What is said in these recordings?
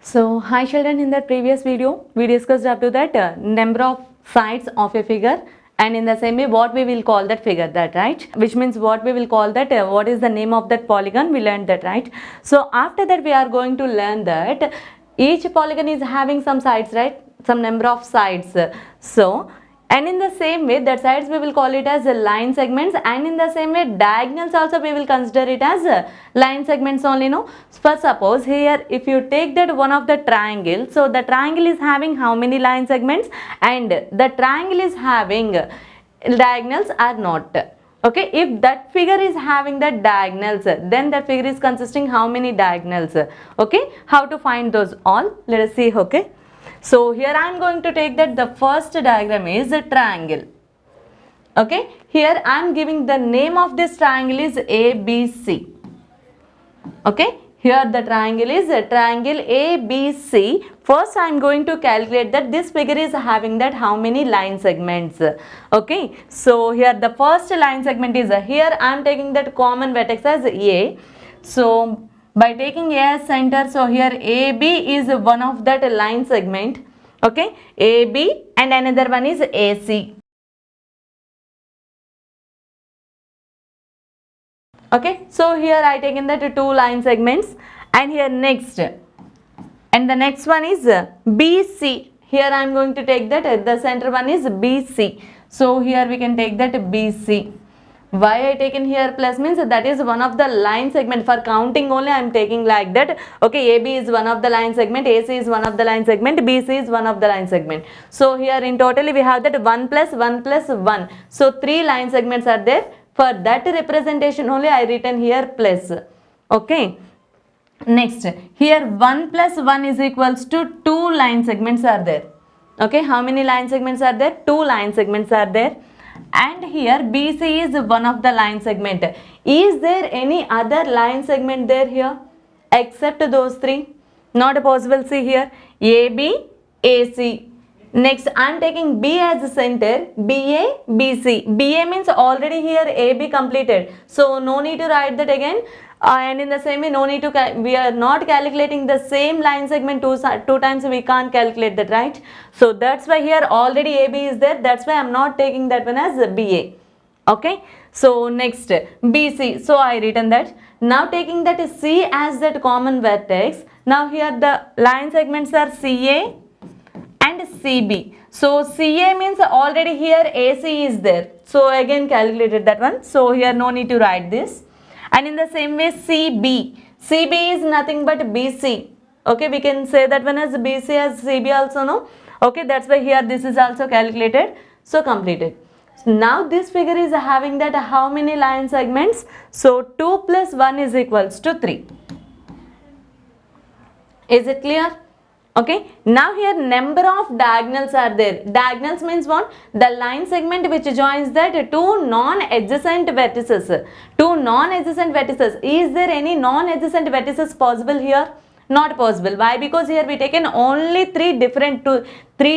So, hi children, in the previous video, we discussed up to that number of sides of a figure, and in the same way what we will call that figure, that right, which means what we will call that, what is the name of that polygon, we learned that, right. So, after that we are going to learn that each polygon is having some sides, right, some number of sides. So, and in the same way that sides we will call it as line segments, and in the same way diagonals also we will consider it as line segments only, no. For suppose here if you take that one of the triangle, so the triangle is having how many line segments, and the triangle is having diagonals or not. Okay, if that figure is having the diagonals, then that figure is consisting how many diagonals. Okay, how to find those all, let us see. Okay, so here I am going to take that the first diagram is a triangle. Okay, here I am giving the name of this triangle is ABC. Okay, here the triangle is a triangle ABC. First I am going to calculate that this figure is having that how many line segments. Okay, so here the first line segment is here I am taking that common vertex as A. So by taking A as center, so here AB is one of that line segment. Okay, AB, and another one is AC. Okay, so here I taken that two line segments, and here next, and the next one is BC. Here I am going to take that the center one is BC. So here we can take that BC. Why I taken here plus means that is one of the line segment. For counting only I am taking like that. Okay, AB is one of the line segment, AC is one of the line segment, BC is one of the line segment. So here in total we have that 1 plus 1 plus 1. So 3 line segments are there. For that representation only I written here plus. Okay. Next, here 1 plus 1 is equals to 2 line segments are there. Okay, how many line segments are there? 2 line segments are there. And here BC is one of the line segment. Is there any other line segment there here except those 3? Not possible. See here, AB, AC. Next, I am taking B as the center, BA, BC. BA means already here AB completed. So, no need to write that again. And in the same way, no need to, we are not calculating the same line segment two times, we can't calculate that, right? So, that's why here already AB is there. That's why I am not taking that one as BA. Okay. So, next, BC. So, I written that. Now, taking that C as that common vertex. Now, here the line segments are CA and CB. So CA means already here AC is there. So again calculated that one. So here no need to write this. And in the same way CB. CB is nothing but BC. Okay, we can say that one as BC as CB also, no? Okay, that's why here this is also calculated. So completed. Now this figure is having that how many line segments? So 2 plus 1 is equals to 3. Is it clear? Okay, now here number of diagonals are there. Diagonals means what? The line segment which joins that two non-adjacent vertices. Two non-adjacent vertices. Is there any non-adjacent vertices possible here? Not possible. Why? Because here we taken only three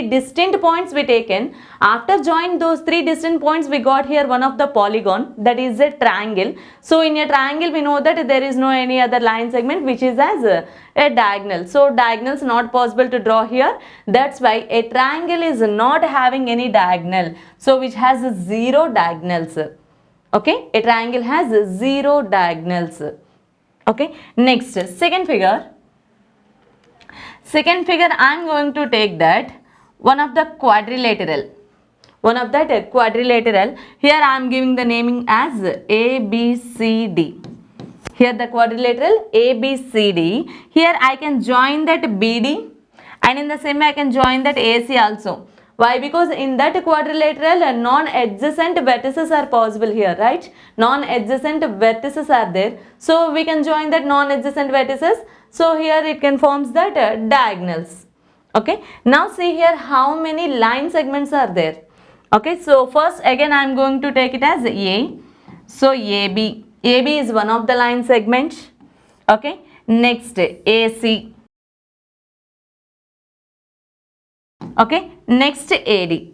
distinct points we taken. After joining those 3 distinct points, we got here one of the polygon, that is a triangle. So in a triangle we know that there is no any other line segment which is as a diagonal. So diagonals not possible to draw here. That's why a triangle is not having any diagonal. So which has 0 diagonals. Okay, a triangle has 0 diagonals. Okay, next second figure. Second figure I am going to take that one of the quadrilateral. One of that quadrilateral. Here I am giving the naming as ABCD. Here the quadrilateral ABCD. Here I can join that BD, and in the same way I can join that AC also. Why? Because in that quadrilateral non-adjacent vertices are possible here, right? Non-adjacent vertices are there. So we can join that non-adjacent vertices. So here it can forms that diagonals. Okay. Now see here how many line segments are there. Okay. So first again I am going to take it as A. So AB. AB is one of the line segments. Okay. Next AC. Okay. Next AD.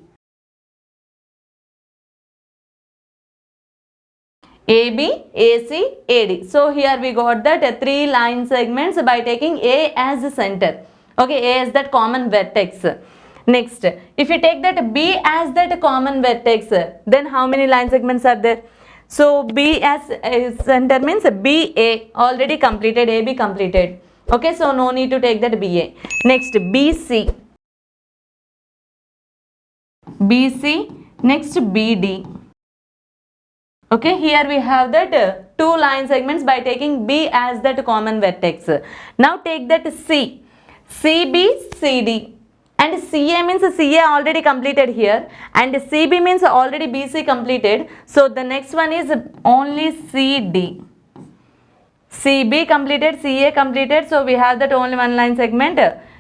AB, AC, AD. So here we got that 3 line segments by taking A as the center. Okay, A is that common vertex. Next, if you take that B as that common vertex, then how many line segments are there? So B as center means BA already completed, AB completed. Okay, so no need to take that BA. Next, BC. BC, next BD. Okay, here we have that two line segments by taking B as that common vertex. Now take that C, CB, CD. And CA means CA already completed here, and CB means already BC completed. So the next one is only CD. CB completed, CA completed, so we have that only one line segment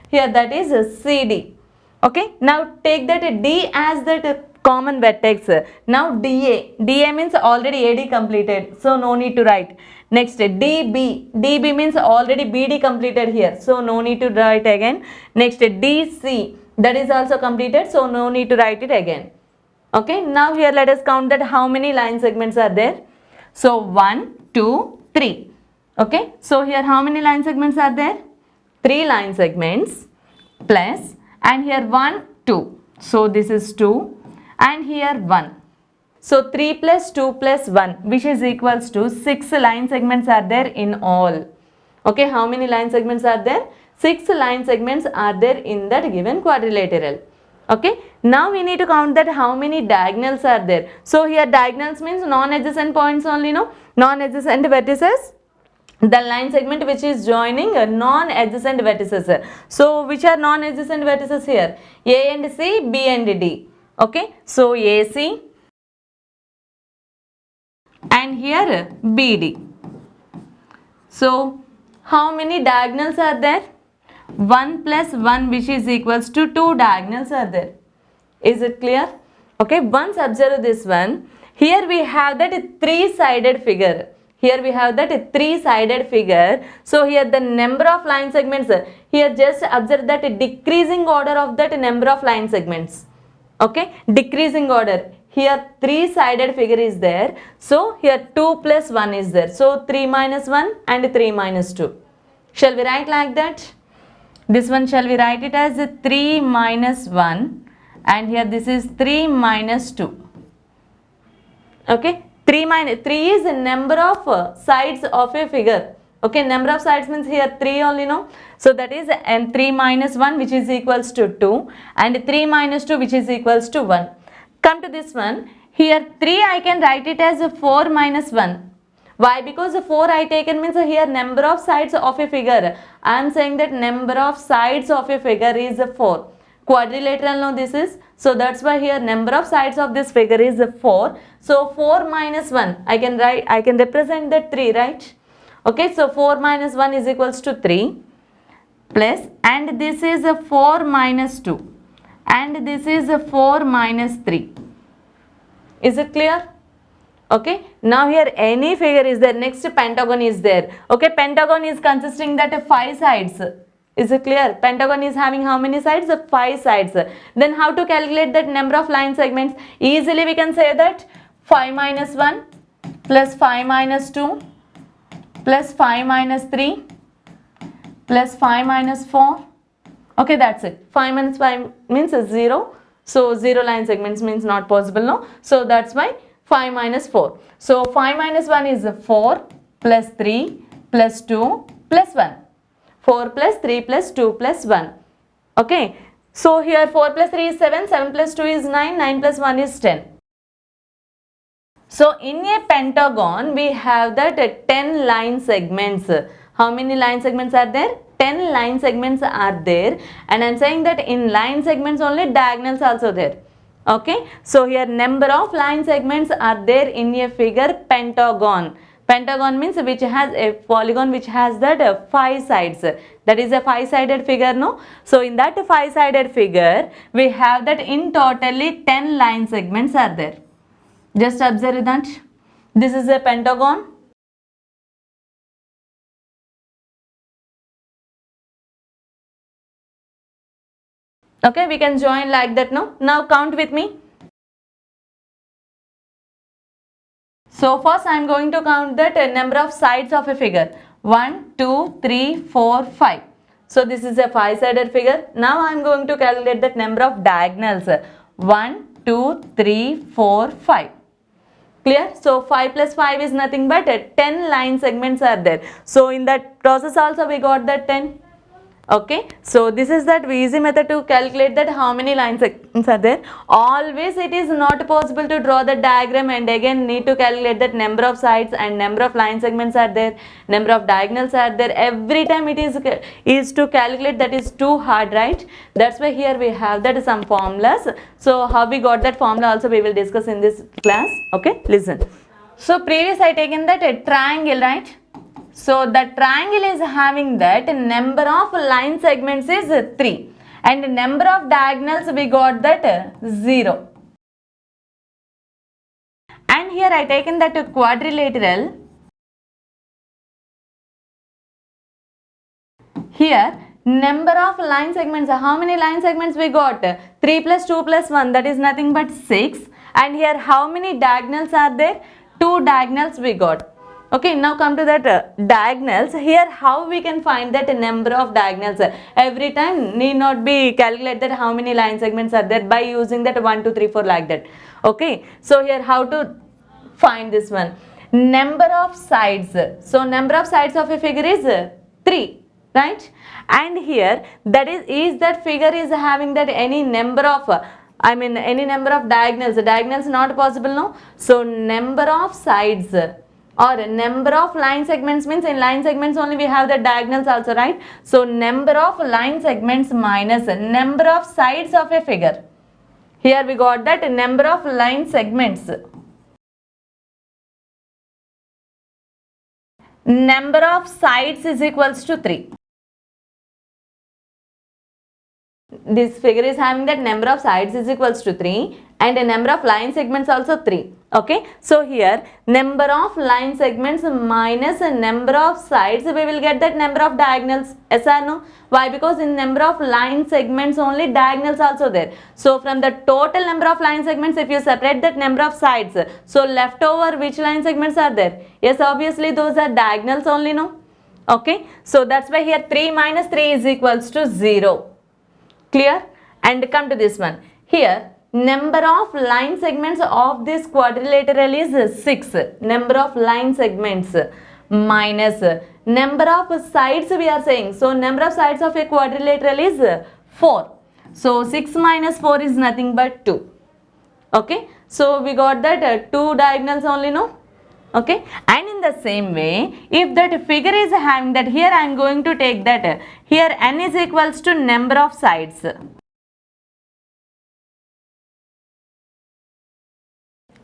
here, that is CD. Okay, now take that D as that common vertex. Now DA means already AD completed, so no need to write. Next, DB means already BD completed here, so no need to write again. Next, DC, that is also completed, so no need to write it again. Okay, now here let us count that how many line segments are there. So 1, 2, 3. Okay, so here how many line segments are there? 3 line segments plus, and here 1, 2. So this is 2, and here 1. So 3 plus 2 plus 1, which is equals to 6 line segments are there in all. Okay, how many line segments are there? 6 line segments are there in that given quadrilateral. Okay, now we need to count that how many diagonals are there. So here diagonals means non-adjacent points only, no? Non-adjacent vertices. The line segment which is joining non-adjacent vertices. So which are non-adjacent vertices here? A and C, B and D. Okay, so AC and here BD. So how many diagonals are there? 1 plus 1, which is equals to 2 diagonals are there. Is it clear? Okay, once observe this one. Here we have that 3-sided figure. Here we have that 3-sided figure. So here the number of line segments, here just observe that decreasing order of that number of line segments. Okay, decreasing order. Here 3-sided figure is there. So here 2 plus 1 is there. So 3 minus 1 and 3 minus 2. Shall we write like that? This one shall we write it as 3 minus 1, and here this is 3 minus 2. Okay, 3 is the number of sides of a figure. Okay, number of sides means here 3 only, no? So that is and 3 minus 1, which is equals to 2, and 3 minus 2, which is equals to 1. Come to this one. Here 3 I can write it as 4 minus 1. Why? Because 4 I taken means here number of sides of a figure. I am saying that number of sides of a figure is 4. Quadrilateral, no, this is. So that's why here number of sides of this figure is 4. So 4 minus 1, I can represent that 3, right? Okay, so 4 minus 1 is equals to 3 plus, and this is 4 minus 2, and this is 4 minus 3. Is it clear? Okay, now here any figure is there. Next, pentagon is there. Okay, pentagon is consisting that 5 sides. Is it clear? Pentagon is having how many sides? 5 sides. Then how to calculate that number of line segments? Easily we can say that 5 minus 1 plus 5 minus 2 plus 5 minus 3 plus 5 minus 4. Okay, that's it. 5 minus 5 means 0. So 0 line segments means not possible, no? So that's why 5 minus 4. So 5 minus 1 is 4 plus 3 plus 2 plus 1. 4 plus 3 plus 2 plus 1. Okay. So here 4 plus 3 is 7. 7 plus 2 is 9. 9 plus 1 is 10. So in a pentagon we have that 10 line segments. How many line segments are there? 10 line segments are there. And I am saying that in line segments only diagonals also there. Okay, so here number of line segments are there in a figure pentagon. Pentagon means which has a polygon which has that 5 sides. That is a 5-sided figure, no? So in that 5-sided figure, we have that in totally 10 line segments are there. Just observe that. This is a pentagon. Okay, we can join like that, no? Now count with me. So first I am going to count that number of sides of a figure. 1, 2, 3, 4, 5. So this is a 5-sided figure. Now I am going to calculate the number of diagonals. 1, 2, 3, 4, 5. Clear? So 5 plus 5 is nothing but 10 line segments are there. So in that process also we got that 10. Okay, so this is that easy method to calculate that how many line segments are there. Always it is not possible to draw the diagram and again need to calculate that number of sides and number of line segments are there, number of diagonals are there. Every time it is to calculate, that is too hard, right? That's why here we have that some formulas. So how we got that formula also we will discuss in this class. Okay, listen. So previous I taken that a triangle, right? So the triangle is having that number of line segments is 3 and number of diagonals we got that 0. And here I taken that quadrilateral. Here number of line segments, how many line segments we got? 3 plus 2 plus 1, that is nothing but 6. And here how many diagonals are there? 2 diagonals we got. Okay, now come to that diagonals. Here how we can find that number of diagonals? Every time need not be calculated how many line segments are there by using that 1, 2, 3, 4 like that. Okay, so here how to find this one? Number of sides. So number of sides of a figure is 3, right? And here that is that figure is having that any number of any number of diagonals. Diagonals not possible, no? So number of sides or number of line segments means in line segments only we have the diagonals also, right? So number of line segments minus number of sides of a figure. Here we got that number of line segments. Number of sides is equals to 3. This figure is having that number of sides is equals to 3 and a number of line segments also 3. Okay, so here number of line segments minus a number of sides, we will get that number of diagonals. Yes or no? Why? Because in number of line segments only diagonals also there. So from the total number of line segments, if you separate that number of sides, so left over which line segments are there? Yes, obviously those are diagonals only, no? Okay, so that's why here 3 minus 3 is equals to 0. Clear? And come to this one. Here number of line segments of this quadrilateral is 6. Number of line segments minus number of sides we are saying. So number of sides of a quadrilateral is 4. So 6 minus 4 is nothing but 2. Okay. So we got that 2 diagonals only, no? Okay. And in the same way, if that figure is having that, here I am going to take that. Here n is equals to number of sides.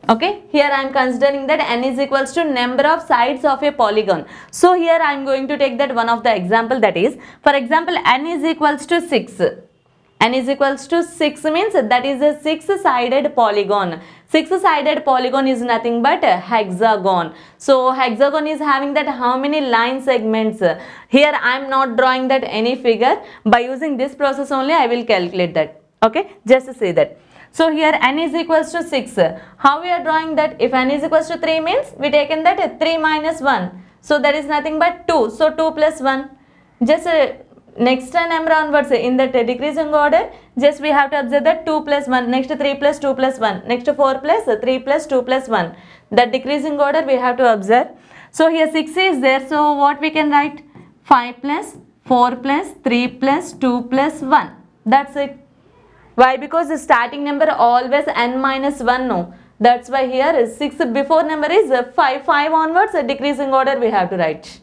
Okay, here I am considering that n is equals to number of sides of a polygon. So here I am going to take that one of the example, that is, for example, n is equals to 6. N is equals to 6 means that is a 6-sided polygon. 6-sided polygon is nothing but a hexagon. So hexagon is having that how many line segments? Here I am not drawing that any figure. By using this process only I will calculate that. Okay, just say that. So here n is equals to 6. How we are drawing that? If n is equals to 3 means we taken that 3 minus 1. So that is nothing but 2. So 2 plus 1. Just next number onwards in that decreasing order, just we have to observe that 2 plus 1. Next 3 plus 2 plus 1. Next 4 plus 3 plus 2 plus 1. That decreasing order we have to observe. So here 6 is there. So what we can write? 5 plus 4 plus 3 plus 2 plus 1. That's it. Why? Because the starting number always n minus 1, no. That's why here 6 before number is 5. 5 onwards, a decreasing order we have to write.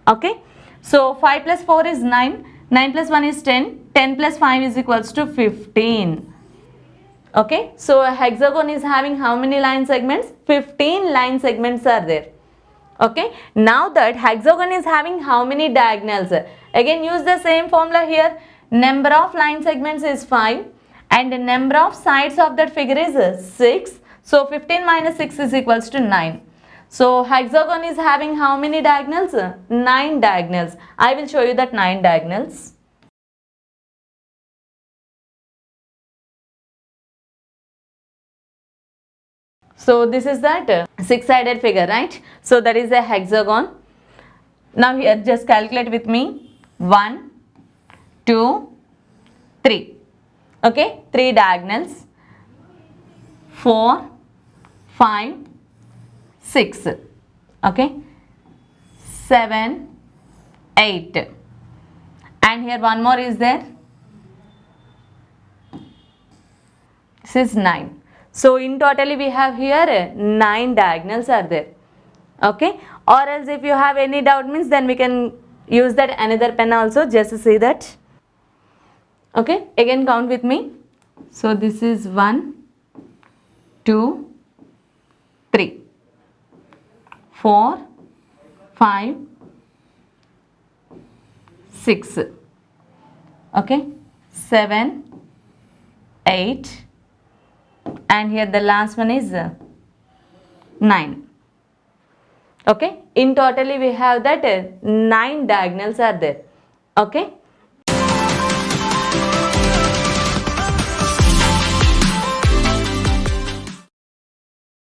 Okay. So 5 plus 4 is 9. 9 plus 1 is 10. 10 plus 5 is equals to 15. Okay. So a hexagon is having how many line segments? 15 line segments are there. Okay. Now that hexagon is having how many diagonals? Again use the same formula here. Number of line segments is 5. And the number of sides of that figure is 6. So 15 minus 6 is equals to 9. So hexagon is having how many diagonals? 9 diagonals. I will show you that 9 diagonals. So this is that 6-sided figure, right? So that is a hexagon. Now here just calculate with me. 1, 2, 3. Okay, 3 diagonals. 4, 5, 6. Okay, 7, 8. And here one more is there. This is 9. So in totally we have here 9 diagonals are there. Okay, or else if you have any doubt means then we can use that another pen also, just to see that. Okay, again count with me. So this is 1, 2, 3, 4, 5, 6. Okay, 7, 8, and here the last one is 9. Okay, in totally we have that 9 diagonals are there. Okay,